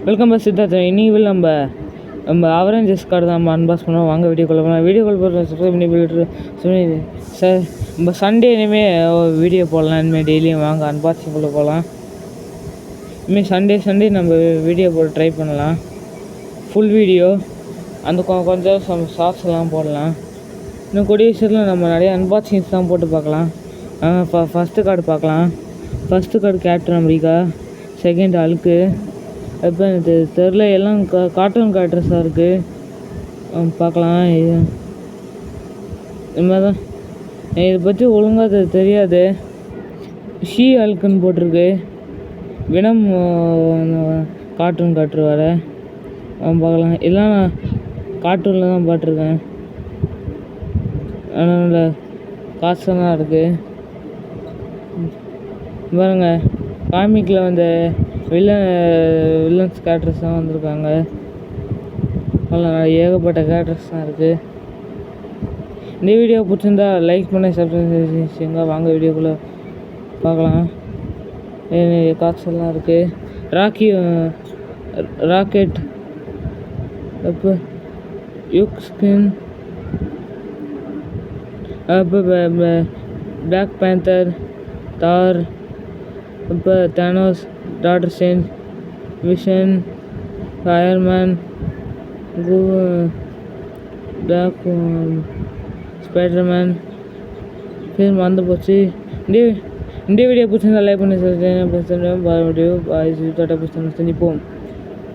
Welcome back Siddharth. இனிவில் நம்ம அவரேஞ்சஸ் card தான் நம்ம அன்பாக்ஸ் பண்ணுவோம். வாங்க வீடியோக்குள்ள போகலாம். வீடியோக்குள்ள போகிற சப்ஸ்கிரைப் பண்ணி சார் நம்ம சண்டே இனிமேல் வீடியோ போடலாம். இனிமேல் டெய்லியும் வாங்க அன்பாக்சிங்குள்ளே போகலாம். இனிமேல் சண்டே நம்ம வீடியோ போட ட்ரை பண்ணலாம். ஃபுல் வீடியோ அந்த கொஞ்சம் ஷார்ட்ஸ்லாம் போடலாம். இன்னும் கூடிய விஷயத்தில் நம்ம நிறைய அன்பாக்சிங்ஸ் தான் போட்டு பார்க்கலாம். ஃபஸ்ட்டு கார்டு பார்க்கலாம். First card captain America, second அழுக்கு. இப்போ எனக்கு தெரில, எல்லாம் கார்ட்டூன் கேரக்டர்ஸாக இருக்குது. பார்க்கலாம். இது மாதிரி தான். இதை பற்றி ஒழுங்காக தெரியாது. ஷீ அழுக்குன்னு போட்டிருக்கு. வினம் கார்ட்டூன் காட்டுருவார். பார்க்கலாம். எல்லாம் நான் கார்ட்டூனில் தான் பார்த்துருக்கேன். அதனால் காசெல்லாம் இருக்குது பாருங்க. காமிக்கில் வந்த வில்லன்ஸ் கேரக்டர்ஸ் தான் வந்திருக்காங்க. அதில் ஏகப்பட்ட கேரக்டர்ஸ் தான் இருக்குது. இந்த வீடியோ பிடிச்சிருந்தா லைக் பண்ணி சப்ஸ்கிரைப் செய்யுங்க. வாங்க வீடியோக்குள்ளே பார்க்கலாம். கார்ட்ஸ் எல்லாம் இருக்குது. ராக்கெட், அப்போ யூக் ஸ்கின், அப்போ பிளாக் பேந்தர், தார், இப்போ Thanos, doctor strange, vision, fireman, black spiderman பேர் மறந்து போச்சு. இந்த வீடியோ பிடிச்சிருந்தா லைக் பண்ணி சொல்லுங்கள். Video bye. சந்திப்போம்.